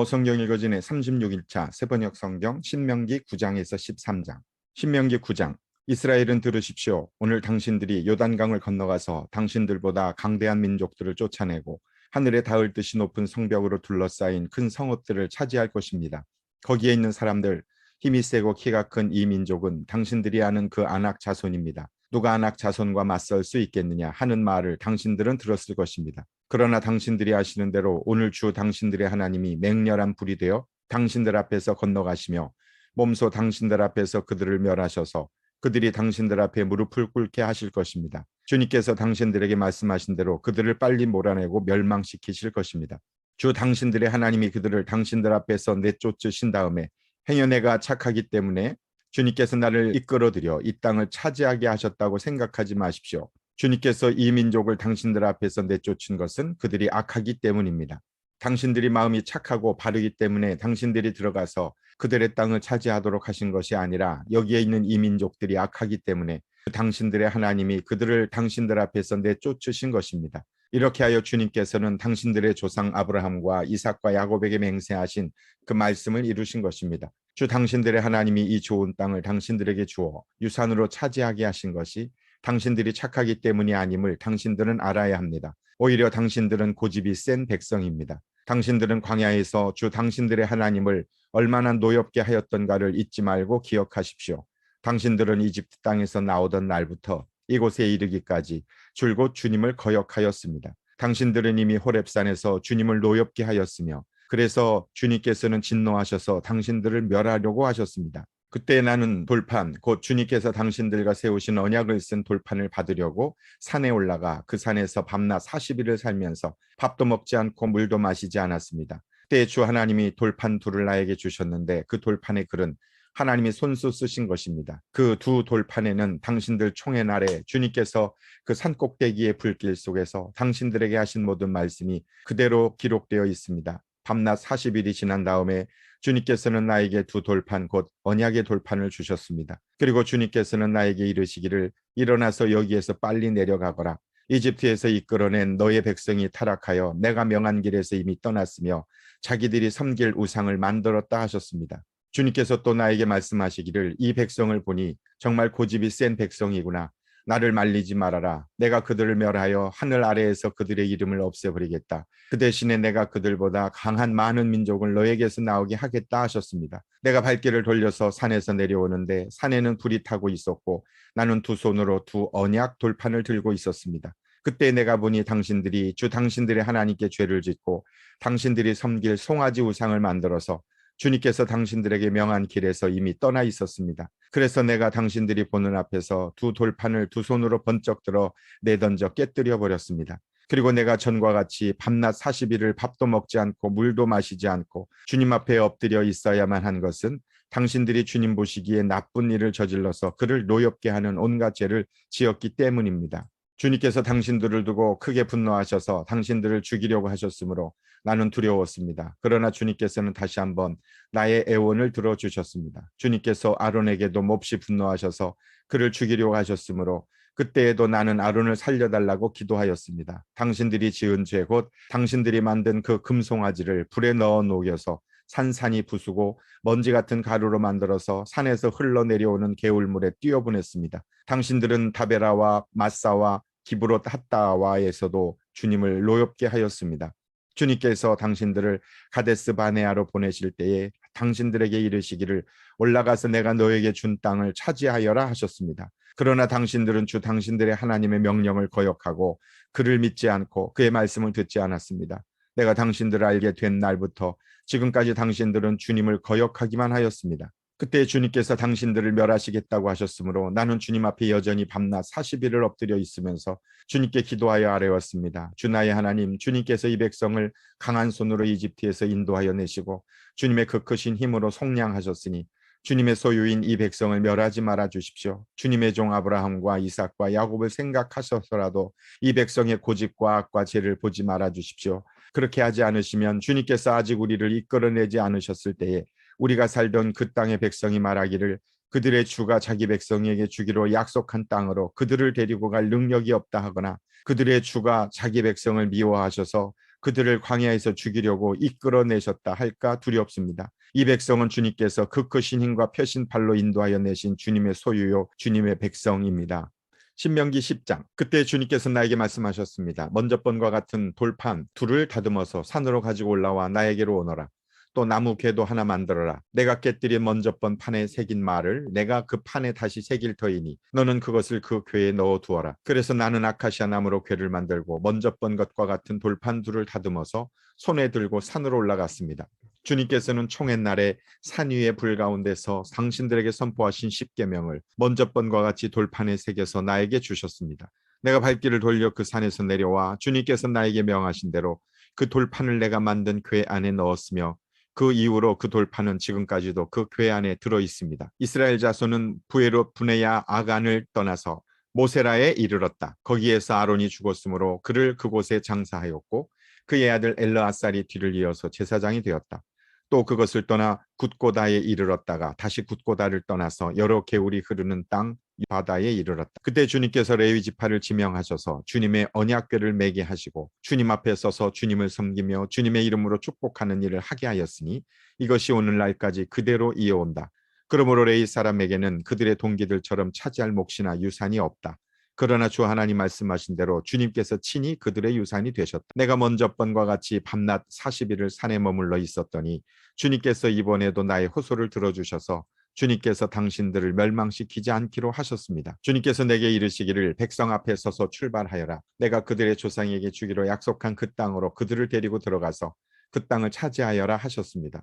성경 읽어진의 36일차 새번역 성경 신명기 9장에서 13장. 신명기 9장. 이스라엘은 들으십시오. 오늘 당신들이 요단강을 건너가서 당신들보다 강대한 민족들을 쫓아내고 하늘에 닿을 듯이 높은 성벽으로 둘러싸인 큰 성읍들을 차지할 것입니다. 거기에 있는 사람들, 힘이 세고 키가 큰 이 민족은 당신들이 아는 그 아낙 자손입니다. 누가 아낙 자손과 맞설 수 있겠느냐 하는 말을 당신들은 들었을 것입니다. 그러나 당신들이 아시는 대로 오늘 주 당신들의 하나님이 맹렬한 불이 되어 당신들 앞에서 건너가시며 몸소 당신들 앞에서 그들을 멸하셔서 그들이 당신들 앞에 무릎을 꿇게 하실 것입니다. 주님께서 당신들에게 말씀하신 대로 그들을 빨리 몰아내고 멸망시키실 것입니다. 주 당신들의 하나님이 그들을 당신들 앞에서 내쫓으신 다음에 행여내가 착하기 때문에 주님께서 나를 이끌어들여 이 땅을 차지하게 하셨다고 생각하지 마십시오. 주님께서 이 민족을 당신들 앞에서 내쫓은 것은 그들이 악하기 때문입니다. 당신들이 마음이 착하고 바르기 때문에 당신들이 들어가서 그들의 땅을 차지하도록 하신 것이 아니라 여기에 있는 이 민족들이 악하기 때문에 당신들의 하나님이 그들을 당신들 앞에서 내쫓으신 것입니다. 이렇게 하여 주님께서는 당신들의 조상 아브라함과 이삭과 야곱에게 맹세하신 그 말씀을 이루신 것입니다. 주 당신들의 하나님이 이 좋은 땅을 당신들에게 주어 유산으로 차지하게 하신 것이 당신들이 착하기 때문이 아님을 당신들은 알아야 합니다. 오히려 당신들은 고집이 센 백성입니다. 당신들은 광야에서 주 당신들의 하나님을 얼마나 노엽게 하였던가를 잊지 말고 기억하십시오. 당신들은 이집트 땅에서 나오던 날부터 이곳에 이르기까지 줄곧 주님을 거역하였습니다. 당신들은 이미 호렙산에서 주님을 노엽게 하였으며 그래서 주님께서는 진노하셔서 당신들을 멸하려고 하셨습니다. 그때 나는 돌판, 곧 주님께서 당신들과 세우신 언약을 쓴 돌판을 받으려고 산에 올라가 그 산에서 밤낮 40일을 살면서 밥도 먹지 않고 물도 마시지 않았습니다. 그때 주 하나님이 돌판 둘을 나에게 주셨는데 그 돌판의 글은 하나님이 손수 쓰신 것입니다. 그 두 돌판에는 당신들 총의 날에 주님께서 그 산꼭대기의 불길 속에서 당신들에게 하신 모든 말씀이 그대로 기록되어 있습니다. 밤낮 40일이 지난 다음에 주님께서는 나에게 두 돌판 곧 언약의 돌판을 주셨습니다. 그리고 주님께서는 나에게 이르시기를 일어나서 여기에서 빨리 내려가거라. 이집트에서 이끌어낸 너의 백성이 타락하여 내가 명한 길에서 이미 떠났으며 자기들이 섬길 우상을 만들었다 하셨습니다. 주님께서 또 나에게 말씀하시기를 이 백성을 보니 정말 고집이 센 백성이구나. 나를 말리지 말아라. 내가 그들을 멸하여 하늘 아래에서 그들의 이름을 없애버리겠다. 그 대신에 내가 그들보다 강한 많은 민족을 너에게서 나오게 하겠다 하셨습니다. 내가 발길을 돌려서 산에서 내려오는데 산에는 불이 타고 있었고 나는 두 손으로 두 언약 돌판을 들고 있었습니다. 그때 내가 보니 당신들이 주 당신들의 하나님께 죄를 짓고 당신들이 섬길 송아지 우상을 만들어서 주님께서 당신들에게 명한 길에서 이미 떠나 있었습니다. 그래서 내가 당신들이 보는 앞에서 두 돌판을 두 손으로 번쩍 들어 내던져 깨뜨려 버렸습니다. 그리고 내가 전과 같이 밤낮 40일을 밥도 먹지 않고 물도 마시지 않고 주님 앞에 엎드려 있어야만 한 것은 당신들이 주님 보시기에 나쁜 일을 저질러서 그를 노엽게 하는 온갖 죄를 지었기 때문입니다. 주님께서 당신들을 두고 크게 분노하셔서 당신들을 죽이려고 하셨으므로 나는 두려웠습니다. 그러나 주님께서는 다시 한번 나의 애원을 들어주셨습니다. 주님께서 아론에게도 몹시 분노하셔서 그를 죽이려고 하셨으므로 그때에도 나는 아론을 살려달라고 기도하였습니다. 당신들이 지은 죄 곧 당신들이 만든 그 금송아지를 불에 넣어 녹여서 산산이 부수고 먼지 같은 가루로 만들어서 산에서 흘러내려오는 개울물에 띄어보냈습니다. 당신들은 다베라와 마사와 기브롯 핫다와에서도 주님을 노엽게 하였습니다. 주님께서 당신들을 가데스 바네아로 보내실 때에 당신들에게 이르시기를 올라가서 내가 너에게 준 땅을 차지하여라 하셨습니다. 그러나 당신들은 주 당신들의 하나님의 명령을 거역하고 그를 믿지 않고 그의 말씀을 듣지 않았습니다. 내가 당신들을 알게 된 날부터 지금까지 당신들은 주님을 거역하기만 하였습니다. 그때 주님께서 당신들을 멸하시겠다고 하셨으므로 나는 주님 앞에 여전히 밤낮 40일을 엎드려 있으면서 주님께 기도하여 아뢰었습니다. 주 나의 하나님, 주님께서 이 백성을 강한 손으로 이집트에서 인도하여 내시고 주님의 그 크신 힘으로 속량하셨으니 주님의 소유인 이 백성을 멸하지 말아 주십시오. 주님의 종 아브라함과 이삭과 야곱을 생각하셔서라도 이 백성의 고집과 악과 죄를 보지 말아 주십시오. 그렇게 하지 않으시면 주님께서 아직 우리를 이끌어내지 않으셨을 때에 우리가 살던 그 땅의 백성이 말하기를 그들의 주가 자기 백성에게 주기로 약속한 땅으로 그들을 데리고 갈 능력이 없다 하거나 그들의 주가 자기 백성을 미워하셔서 그들을 광야에서 죽이려고 이끌어내셨다 할까 두렵습니다. 이 백성은 주님께서 그 크신 힘과 펴신 발로 인도하여 내신 주님의 소유요 주님의 백성입니다. 신명기 10장. 그때 주님께서 나에게 말씀하셨습니다. 먼저 번과 같은 돌판 둘을 다듬어서 산으로 가지고 올라와 나에게로 오너라. 또 나무 궤도 하나 만들어라. 내가 깨뜨린 먼저 번 판에 새긴 말을 내가 그 판에 다시 새길 터이니 너는 그것을 그 궤에 넣어 두어라. 그래서 나는 아카시아 나무로 궤를 만들고 먼저 번 것과 같은 돌판 둘을 다듬어서 손에 들고 산으로 올라갔습니다. 주님께서는 총회 날에 산 위의 불 가운데서 당신들에게 선포하신 십계명을 먼저 번과 같이 돌판에 새겨서 나에게 주셨습니다. 내가 발길을 돌려 그 산에서 내려와 주님께서 나에게 명하신 대로 그 돌판을 내가 만든 궤 안에 넣었으며 그 이후로 그 돌판은 지금까지도 그 궤 안에 들어 있습니다. 이스라엘 자손은 부에롯 브네야 아간을 떠나서 모세라에 이르렀다. 거기에서 아론이 죽었으므로 그를 그곳에 장사하였고 그의 아들 엘르아살이 뒤를 이어서 제사장이 되었다. 또 그것을 떠나 굿고다에 이르렀다가 다시 굿고다를 떠나서 여러 개울이 흐르는 땅 바다에 이르렀다. 그때 주님께서 레위 지파를 지명하셔서 주님의 언약궤를 매게 하시고 주님 앞에 서서 주님을 섬기며 주님의 이름으로 축복하는 일을 하게 하였으니 이것이 오늘날까지 그대로 이어온다. 그러므로 레위 사람에게는 그들의 동기들처럼 차지할 몫이나 유산이 없다. 그러나 주 하나님 말씀하신 대로 주님께서 친히 그들의 유산이 되셨다. 내가 먼저 번과 같이 밤낮 40일을 산에 머물러 있었더니 주님께서 이번에도 나의 호소를 들어주셔서 주님께서 당신들을 멸망시키지 않기로 하셨습니다. 주님께서 내게 이르시기를 백성 앞에 서서 출발하여라. 내가 그들의 조상에게 주기로 약속한 그 땅으로 그들을 데리고 들어가서 그 땅을 차지하여라 하셨습니다.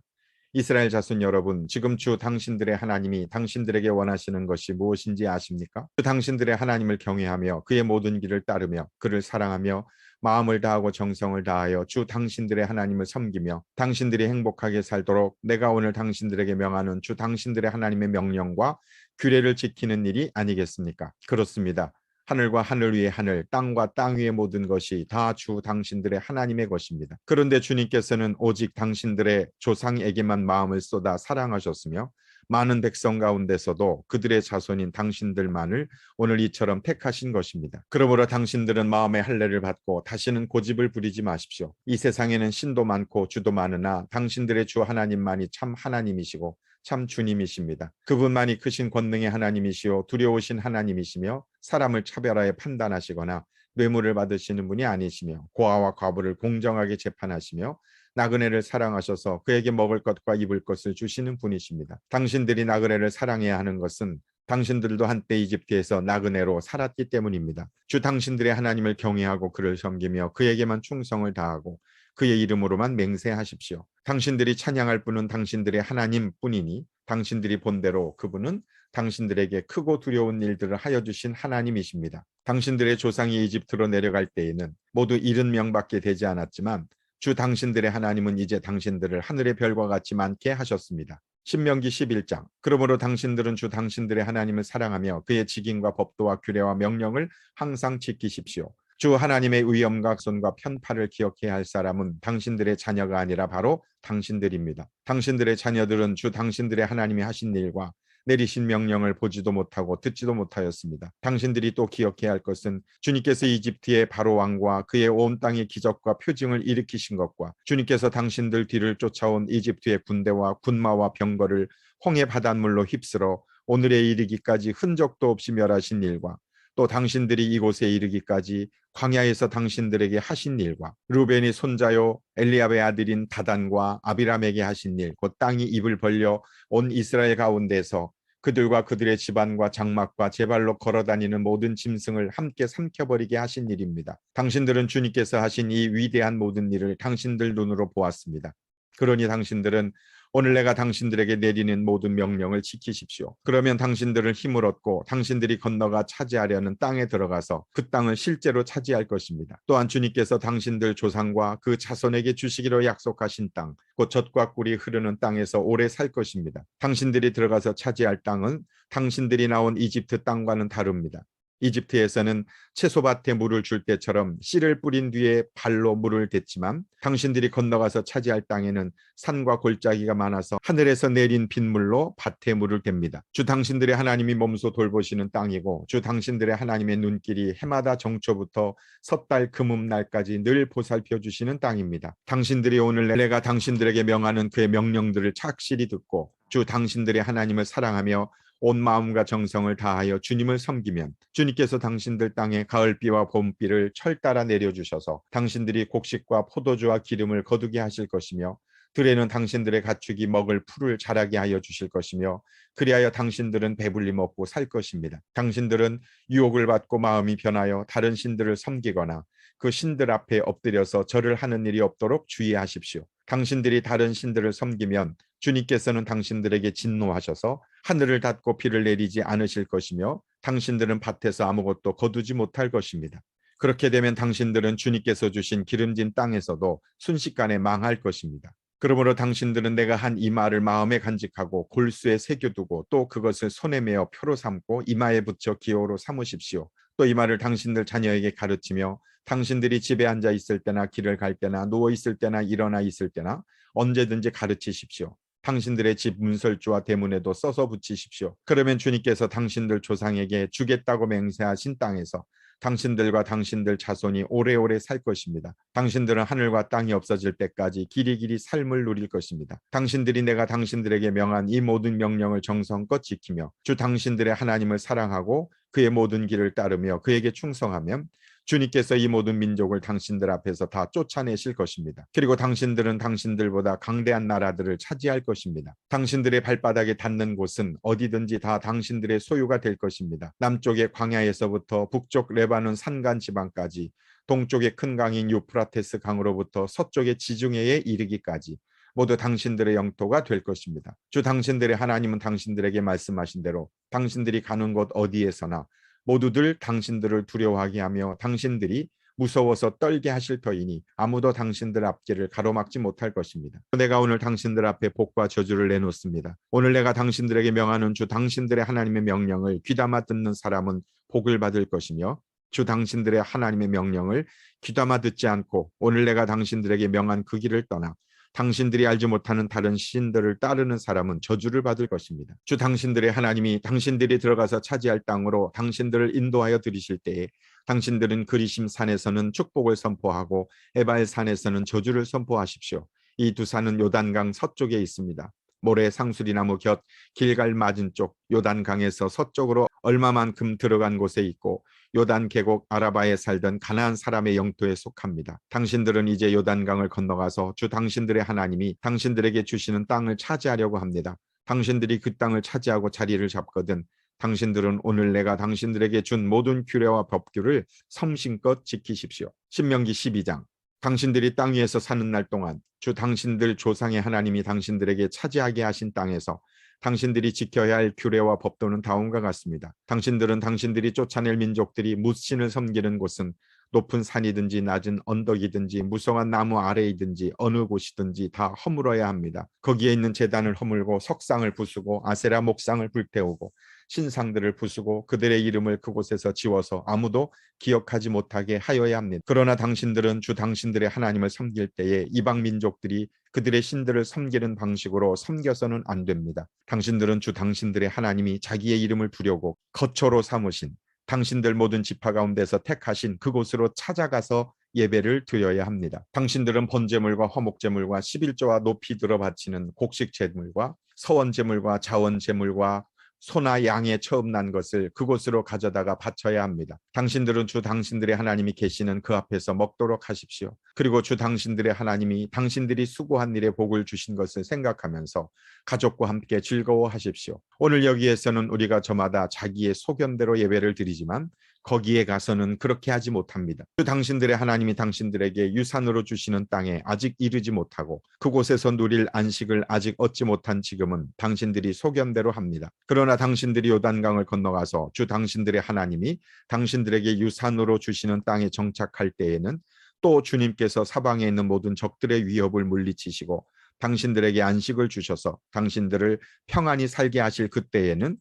이스라엘 자손 여러분, 지금 주 당신들의 하나님이 당신들에게 원하시는 것이 무엇인지 아십니까? 주 당신들의 하나님을 경외하며 그의 모든 길을 따르며 그를 사랑하며 마음을 다하고 정성을 다하여 주 당신들의 하나님을 섬기며 당신들이 행복하게 살도록 내가 오늘 당신들에게 명하는 주 당신들의 하나님의 명령과 규례를 지키는 일이 아니겠습니까? 그렇습니다. 하늘과 하늘 위의 하늘, 땅과 땅 위의 모든 것이 다 주 당신들의 하나님의 것입니다. 그런데 주님께서는 오직 당신들의 조상에게만 마음을 쏟아 사랑하셨으며 많은 백성 가운데서도 그들의 자손인 당신들만을 오늘 이처럼 택하신 것입니다. 그러므로 당신들은 마음의 할례를 받고 다시는 고집을 부리지 마십시오. 이 세상에는 신도 많고 주도 많으나 당신들의 주 하나님만이 참 하나님이시고 참 주님이십니다. 그분만이 크신 권능의 하나님이시요 두려우신 하나님이시며 사람을 차별하여 판단하시거나 뇌물을 받으시는 분이 아니시며 고아와 과부를 공정하게 재판하시며 나그네를 사랑하셔서 그에게 먹을 것과 입을 것을 주시는 분이십니다. 당신들이 나그네를 사랑해야 하는 것은 당신들도 한때 이집트에서 나그네로 살았기 때문입니다. 주 당신들의 하나님을 경외하고 그를 섬기며 그에게만 충성을 다하고 그의 이름으로만 맹세하십시오. 당신들이 찬양할 분은 당신들의 하나님뿐이니 당신들이 본대로 그분은 당신들에게 크고 두려운 일들을 하여 주신 하나님이십니다. 당신들의 조상이 이집트로 내려갈 때에는 모두 70명밖에 되지 않았지만 주 당신들의 하나님은 이제 당신들을 하늘의 별과 같이 많게 하셨습니다. 신명기 11장. 그러므로 당신들은 주 당신들의 하나님을 사랑하며 그의 직인과 법도와 규례와 명령을 항상 지키십시오. 주 하나님의 위엄과 손과 편파를 기억해야 할 사람은 당신들의 자녀가 아니라 바로 당신들입니다. 당신들의 자녀들은 주 당신들의 하나님이 하신 일과 내리신 명령을 보지도 못하고 듣지도 못하였습니다. 당신들이 또 기억해야 할 것은 주님께서 이집트의 바로 왕과 그의 온 땅의 기적과 표징을 일으키신 것과 주님께서 당신들 뒤를 쫓아온 이집트의 군대와 군마와 병거를 홍해 바닷물로 휩쓸어 오늘에 이르기까지 흔적도 없이 멸하신 일과 또 당신들이 이곳에 이르기까지 광야에서 당신들에게 하신 일과 루벤이 손자요 엘리압의 아들인 다단과 아비람에게 하신 일, 곧 땅이 입을 벌려 온 이스라엘 가운데서 그들과 그들의 집안과 장막과 제발로 걸어다니는 모든 짐승을 함께 삼켜버리게 하신 일입니다. 당신들은 주님께서 하신 이 위대한 모든 일을 당신들 눈으로 보았습니다. 그러니 당신들은 오늘 내가 당신들에게 내리는 모든 명령을 지키십시오. 그러면 당신들은 힘을 얻고 당신들이 건너가 차지하려는 땅에 들어가서 그 땅을 실제로 차지할 것입니다. 또한 주님께서 당신들 조상과 그 자손에게 주시기로 약속하신 땅, 곧 젖과 꿀이 흐르는 땅에서 오래 살 것입니다. 당신들이 들어가서 차지할 땅은 당신들이 나온 이집트 땅과는 다릅니다. 이집트에서는 채소밭에 물을 줄 때처럼 씨를 뿌린 뒤에 발로 물을 댔지만 당신들이 건너가서 차지할 땅에는 산과 골짜기가 많아서 하늘에서 내린 빗물로 밭에 물을 댑니다. 주 당신들의 하나님이 몸소 돌보시는 땅이고 주 당신들의 하나님의 눈길이 해마다 정초부터 섣달 금음날까지 늘 보살펴 주시는 땅입니다. 당신들이 오늘 내가 당신들에게 명하는 그의 명령들을 착실히 듣고 주 당신들의 하나님을 사랑하며 온 마음과 정성을 다하여 주님을 섬기면 주님께서 당신들 땅에 가을비와 봄비를 철따라 내려주셔서 당신들이 곡식과 포도주와 기름을 거두게 하실 것이며 들에는 당신들의 가축이 먹을 풀을 자라게 하여 주실 것이며 그리하여 당신들은 배불리 먹고 살 것입니다. 당신들은 유혹을 받고 마음이 변하여 다른 신들을 섬기거나 그 신들 앞에 엎드려서 절을 하는 일이 없도록 주의하십시오. 당신들이 다른 신들을 섬기면 주님께서는 당신들에게 진노하셔서 하늘을 닫고 비를 내리지 않으실 것이며 당신들은 밭에서 아무것도 거두지 못할 것입니다. 그렇게 되면 당신들은 주님께서 주신 기름진 땅에서도 순식간에 망할 것입니다. 그러므로 당신들은 내가 한 이 말을 마음에 간직하고 골수에 새겨두고 또 그것을 손에 메어 표로 삼고 이마에 붙여 기호로 삼으십시오. 또 이 말을 당신들 자녀에게 가르치며 당신들이 집에 앉아 있을 때나 길을 갈 때나 누워 있을 때나 일어나 있을 때나 언제든지 가르치십시오. 당신들의 집 문설주와 대문에도 써서 붙이십시오. 그러면 주님께서 당신들 조상에게 주겠다고 맹세하신 땅에서 당신들과 당신들 자손이 오래오래 살 것입니다. 당신들은 하늘과 땅이 없어질 때까지 길이길이 삶을 누릴 것입니다. 당신들이 내가 당신들에게 명한 이 모든 명령을 정성껏 지키며 주 당신들의 하나님을 사랑하고 그의 모든 길을 따르며 그에게 충성하면 주님께서 이 모든 민족을 당신들 앞에서 다 쫓아내실 것입니다. 그리고 당신들은 당신들보다 강대한 나라들을 차지할 것입니다. 당신들의 발바닥에 닿는 곳은 어디든지 다 당신들의 소유가 될 것입니다. 남쪽의 광야에서부터 북쪽 레바논 산간 지방까지 동쪽의 큰 강인 유프라테스 강으로부터 서쪽의 지중해에 이르기까지 모두 당신들의 영토가 될 것입니다. 주 당신들의 하나님은 당신들에게 말씀하신 대로 당신들이 가는 곳 어디에서나 모두들 당신들을 두려워하게 하며 당신들이 무서워서 떨게 하실 터이니 아무도 당신들 앞길을 가로막지 못할 것입니다. 내가 오늘 당신들 앞에 복과 저주를 내놓습니다. 오늘 내가 당신들에게 명하는 주 당신들의 하나님의 명령을 귀담아 듣는 사람은 복을 받을 것이며 주 당신들의 하나님의 명령을 귀담아 듣지 않고 오늘 내가 당신들에게 명한 그 길을 떠나 당신들이 알지 못하는 다른 신들을 따르는 사람은 저주를 받을 것입니다. 주 당신들의 하나님이 당신들이 들어가서 차지할 땅으로 당신들을 인도하여 들이실 때에 당신들은 그리심 산에서는 축복을 선포하고 에발 산에서는 저주를 선포하십시오. 이 두 산은 요단강 서쪽에 있습니다. 모래 상수리나무 곁 길갈 맞은 쪽 요단강에서 서쪽으로 얼마만큼 들어간 곳에 있고 요단 계곡 아라바에 살던 가나안 사람의 영토에 속합니다. 당신들은 이제 요단강을 건너가서 주 당신들의 하나님이 당신들에게 주시는 땅을 차지하려고 합니다. 당신들이 그 땅을 차지하고 자리를 잡거든 당신들은 오늘 내가 당신들에게 준 모든 규례와 법규를 성심껏 지키십시오. 신명기 12장. 당신들이 땅 위에서 사는 날 동안 주 당신들 조상의 하나님이 당신들에게 차지하게 하신 땅에서 당신들이 지켜야 할 규례와 법도는 다음과 같습니다. 당신들은 당신들이 쫓아낼 민족들이 뭇신을 섬기는 곳은 높은 산이든지 낮은 언덕이든지 무성한 나무 아래이든지 어느 곳이든지 다 허물어야 합니다. 거기에 있는 제단을 허물고 석상을 부수고 아세라 목상을 불태우고 신상들을 부수고 그들의 이름을 그곳에서 지워서 아무도 기억하지 못하게 하여야 합니다. 그러나 당신들은 주 당신들의 하나님을 섬길 때에 이방 민족들이 그들의 신들을 섬기는 방식으로 섬겨서는 안 됩니다. 당신들은 주 당신들의 하나님이 자기의 이름을 두려고 거처로 삼으신 당신들 모든 지파 가운데서 택하신 그곳으로 찾아가서 예배를 드려야 합니다. 당신들은 번제물과 화목제물과 11조와 높이 들어 바치는 곡식제물과 서원제물과 자원제물과 소나 양에 처음 난 것을 그곳으로 가져다가 바쳐야 합니다. 당신들은 주 당신들의 하나님이 계시는 그 앞에서 먹도록 하십시오. 그리고 주 당신들의 하나님이 당신들이 수고한 일에 복을 주신 것을 생각하면서 가족과 함께 즐거워하십시오. 오늘 여기에서는 우리가 저마다 자기의 소견대로 예배를 드리지만 거기에 가서는 그렇게 하지 못합니다. 주 당신들의 하나님이 당신들에게 유산으로 주시는 땅에 아직 이르지 못하고 그곳에서 누릴 안식을 아직 얻지 못한 지금은 당신들이 소견대로 합니다. 그러나 당신들이 요단강을 건너가서 주 당신들의 하나님이 당신들에게 유산으로 주시는 땅에 정착할 때에는 또 주님께서 사방에 있는 모든 적들의 위협을 물리치시고 당신들에게 안식을 주셔서 당신들을 평안히 살게 하실 그때에는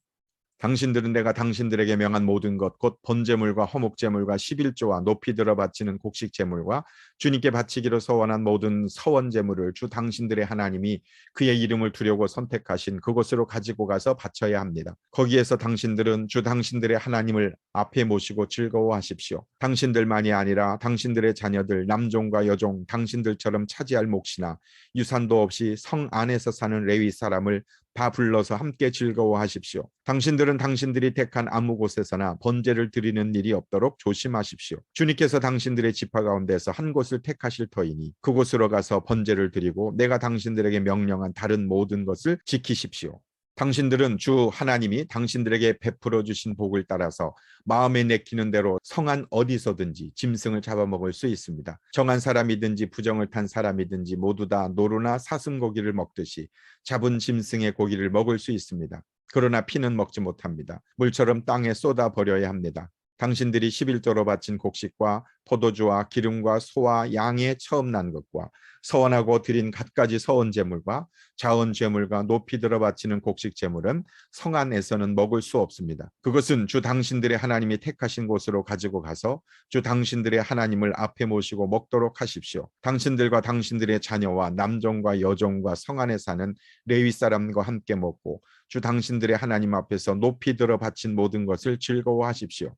당신들은 내가 당신들에게 명한 모든 것 곧 번제물과 허목제물과 11조와 높이 들어 바치는 곡식제물과 주님께 바치기로 서원한 모든 서원제물을 주 당신들의 하나님이 그의 이름을 두려고 선택하신 그곳으로 가지고 가서 바쳐야 합니다. 거기에서 당신들은 주 당신들의 하나님을 앞에 모시고 즐거워하십시오. 당신들만이 아니라 당신들의 자녀들 남종과 여종 당신들처럼 차지할 몫이나 유산도 없이 성 안에서 사는 레위 사람을 다 불러서 함께 즐거워하십시오. 당신들은 당신들이 택한 아무 곳에서나 번제를 드리는 일이 없도록 조심하십시오. 주님께서 당신들의 지파 가운데서 한 곳을 택하실 터이니 그곳으로 가서 번제를 드리고 내가 당신들에게 명령한 다른 모든 것을 지키십시오. 당신들은 주 하나님이 당신들에게 베풀어 주신 복을 따라서 마음에 내키는 대로 성안 어디서든지 짐승을 잡아먹을 수 있습니다. 정한 사람이든지 부정을 탄 사람이든지 모두 다 노루나 사슴고기를 먹듯이 잡은 짐승의 고기를 먹을 수 있습니다. 그러나 피는 먹지 못합니다. 물처럼 땅에 쏟아 버려야 합니다. 당신들이 11조로 바친 곡식과 포도주와 기름과 소와 양의 처음 난 것과 서원하고 드린 갖가지 서원 제물과 자원 제물과 높이 들어 바치는 곡식 제물은 성 안에서는 먹을 수 없습니다. 그것은 주 당신들의 하나님이 택하신 곳으로 가지고 가서 주 당신들의 하나님을 앞에 모시고 먹도록 하십시오. 당신들과 당신들의 자녀와 남종과 여종과 성 안에 사는 레위 사람과 함께 먹고 주 당신들의 하나님 앞에서 높이 들어 바친 모든 것을 즐거워하십시오.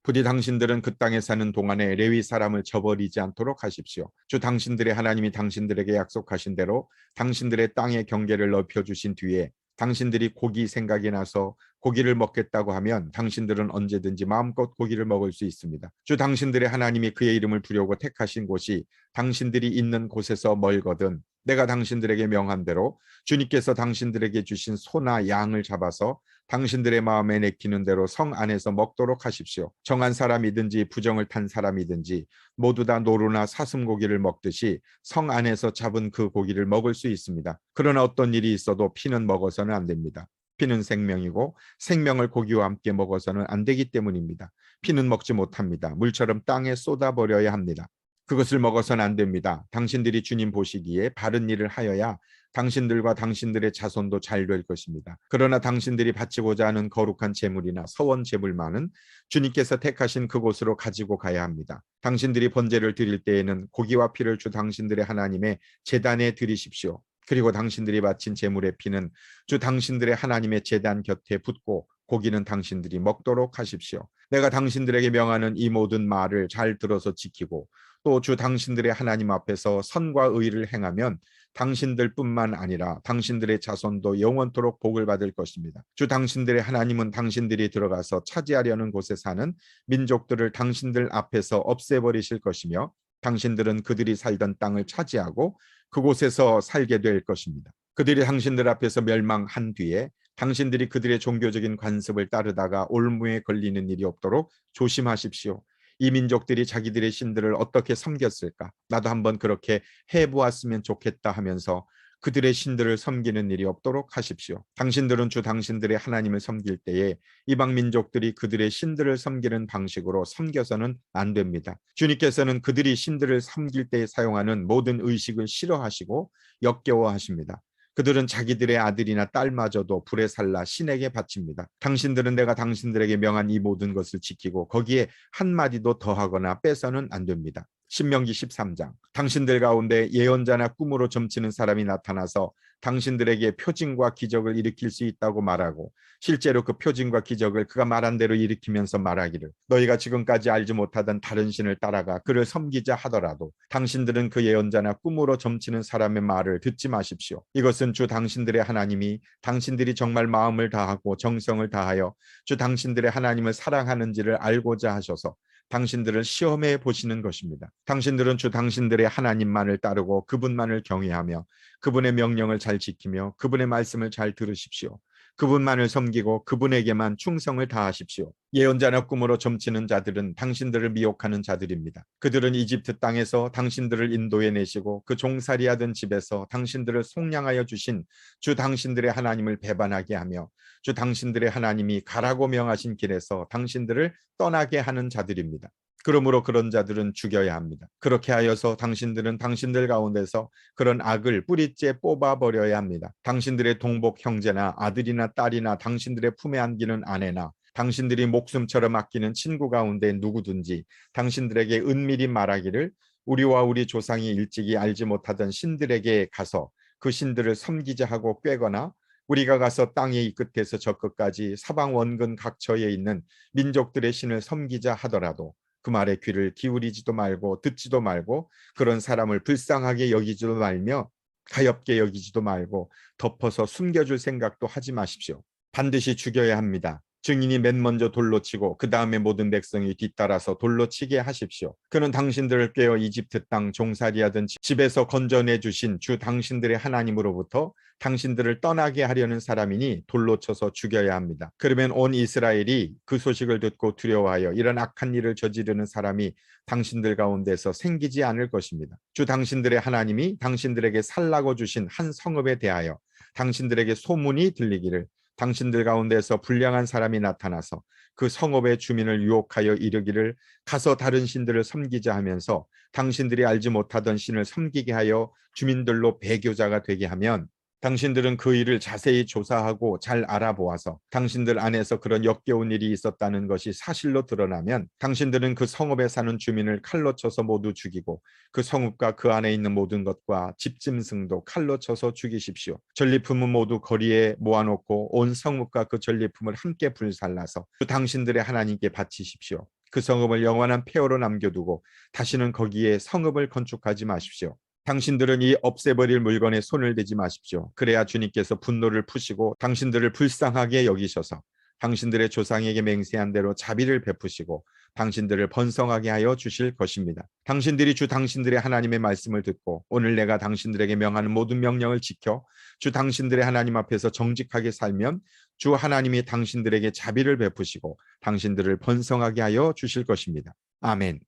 부디 당신들은 그 땅에 사는 동안에 레위 사람을 저버리지 않도록 하십시오. 주 당신들의 하나님이 당신들에게 약속하신 대로 당신들의 땅의 경계를 넓혀주신 뒤에 당신들이 고기 생각이 나서 고기를 먹겠다고 하면 당신들은 언제든지 마음껏 고기를 먹을 수 있습니다. 주 당신들의 하나님이 그의 이름을 두려고 택하신 곳이 당신들이 있는 곳에서 멀거든 내가 당신들에게 명한 대로 주님께서 당신들에게 주신 소나 양을 잡아서 당신들의 마음에 내키는 대로 성 안에서 먹도록 하십시오. 정한 사람이든지 부정을 탄 사람이든지 모두 다 노루나 사슴고기를 먹듯이 성 안에서 잡은 그 고기를 먹을 수 있습니다. 그러나 어떤 일이 있어도 피는 먹어서는 안 됩니다. 피는 생명이고 생명을 고기와 함께 먹어서는 안 되기 때문입니다. 피는 먹지 못합니다. 물처럼 땅에 쏟아버려야 합니다. 그것을 먹어서는 안 됩니다. 당신들이 주님 보시기에 바른 일을 하여야 당신들과 당신들의 자손도 잘 될 것입니다. 그러나 당신들이 바치고자 하는 거룩한 제물이나 서원 제물만은 주님께서 택하신 그곳으로 가지고 가야 합니다. 당신들이 번제를 드릴 때에는 고기와 피를 주 당신들의 하나님의 제단에 드리십시오. 그리고 당신들이 바친 제물의 피는 주 당신들의 하나님의 제단 곁에 붓고 고기는 당신들이 먹도록 하십시오. 내가 당신들에게 명하는 이 모든 말을 잘 들어서 지키고 또 주 당신들의 하나님 앞에서 선과 의를 행하면 당신들뿐만 아니라 당신들의 자손도 영원토록 복을 받을 것입니다. 주 당신들의 하나님은 당신들이 들어가서 차지하려는 곳에 사는 민족들을 당신들 앞에서 없애버리실 것이며 당신들은 그들이 살던 땅을 차지하고 그곳에서 살게 될 것입니다. 그들이 당신들 앞에서 멸망한 뒤에 당신들이 그들의 종교적인 관습을 따르다가 올무에 걸리는 일이 없도록 조심하십시오. 이 민족들이 자기들의 신들을 어떻게 섬겼을까? 나도 한번 그렇게 해보았으면 좋겠다 하면서 그들의 신들을 섬기는 일이 없도록 하십시오. 당신들은 주 당신들의 하나님을 섬길 때에 이방 민족들이 그들의 신들을 섬기는 방식으로 섬겨서는 안 됩니다. 주님께서는 그들이 신들을 섬길 때 사용하는 모든 의식을 싫어하시고 역겨워하십니다. 그들은 자기들의 아들이나 딸마저도 불에 살라 신에게 바칩니다. 당신들은 내가 당신들에게 명한 이 모든 것을 지키고 거기에 한마디도 더하거나 빼서는 안 됩니다. 신명기 13장 당신들 가운데 예언자나 꿈으로 점치는 사람이 나타나서 당신들에게 표징과 기적을 일으킬 수 있다고 말하고 실제로 그 표징과 기적을 그가 말한 대로 일으키면서 말하기를 너희가 지금까지 알지 못하던 다른 신을 따라가 그를 섬기자 하더라도 당신들은 그 예언자나 꿈으로 점치는 사람의 말을 듣지 마십시오. 이것은 주 당신들의 하나님이 당신들이 정말 마음을 다하고 정성을 다하여 주 당신들의 하나님을 사랑하는지를 알고자 하셔서 당신들을 시험해 보시는 것입니다. 당신들은 주 당신들의 하나님만을 따르고 그분만을 경외하며 그분의 명령을 잘 지키며 그분의 말씀을 잘 들으십시오. 그분만을 섬기고 그분에게만 충성을 다하십시오. 예언자나 꿈으로 점치는 자들은 당신들을 미혹하는 자들입니다. 그들은 이집트 땅에서 당신들을 인도해 내시고 그 종살이하던 집에서 당신들을 속량하여 주신 주 당신들의 하나님을 배반하게 하며 주 당신들의 하나님이 가라고 명하신 길에서 당신들을 떠나게 하는 자들입니다. 그러므로 그런 자들은 죽여야 합니다. 그렇게 하여서 당신들은 당신들 가운데서 그런 악을 뿌리째 뽑아버려야 합니다. 당신들의 동복 형제나 아들이나 딸이나 당신들의 품에 안기는 아내나 당신들이 목숨처럼 아끼는 친구 가운데 누구든지 당신들에게 은밀히 말하기를 우리와 우리 조상이 일찍이 알지 못하던 신들에게 가서 그 신들을 섬기자 하고 꾀거나 우리가 가서 땅의 이 끝에서 저 끝까지 사방 원근 각처에 있는 민족들의 신을 섬기자 하더라도 그 말에 귀를 기울이지도 말고 듣지도 말고 그런 사람을 불쌍하게 여기지도 말며 가엾게 여기지도 말고 덮어서 숨겨줄 생각도 하지 마십시오. 반드시 죽여야 합니다. 증인이 맨 먼저 돌로 치고 그 다음에 모든 백성이 뒤따라서 돌로 치게 하십시오. 그는 당신들을 꿰어 이집트 땅 종살이하던 집에서 건져내 주신 주 당신들의 하나님으로부터 당신들을 떠나게 하려는 사람이니 돌로 쳐서 죽여야 합니다. 그러면 온 이스라엘이 그 소식을 듣고 두려워하여 이런 악한 일을 저지르는 사람이 당신들 가운데서 생기지 않을 것입니다. 주 당신들의 하나님이 당신들에게 살라고 주신 한 성읍에 대하여 당신들에게 소문이 들리기를 당신들 가운데서 불량한 사람이 나타나서 그 성읍의 주민을 유혹하여 이르기를 가서 다른 신들을 섬기자 하면서 당신들이 알지 못하던 신을 섬기게 하여 주민들로 배교자가 되게 하면 당신들은 그 일을 자세히 조사하고 잘 알아보아서 당신들 안에서 그런 역겨운 일이 있었다는 것이 사실로 드러나면 당신들은 그 성읍에 사는 주민을 칼로 쳐서 모두 죽이고 그 성읍과 그 안에 있는 모든 것과 집짐승도 칼로 쳐서 죽이십시오. 전리품은 모두 거리에 모아놓고 온 성읍과 그 전리품을 함께 불살라서 그 당신들의 하나님께 바치십시오. 그 성읍을 영원한 폐허로 남겨두고 다시는 거기에 성읍을 건축하지 마십시오. 당신들은 이 없애버릴 물건에 손을 대지 마십시오. 그래야 주님께서 분노를 푸시고 당신들을 불쌍하게 여기셔서 당신들의 조상에게 맹세한 대로 자비를 베푸시고 당신들을 번성하게 하여 주실 것입니다. 당신들이 주 당신들의 하나님의 말씀을 듣고 오늘 내가 당신들에게 명하는 모든 명령을 지켜 주 당신들의 하나님 앞에서 정직하게 살면 주 하나님이 당신들에게 자비를 베푸시고 당신들을 번성하게 하여 주실 것입니다. 아멘.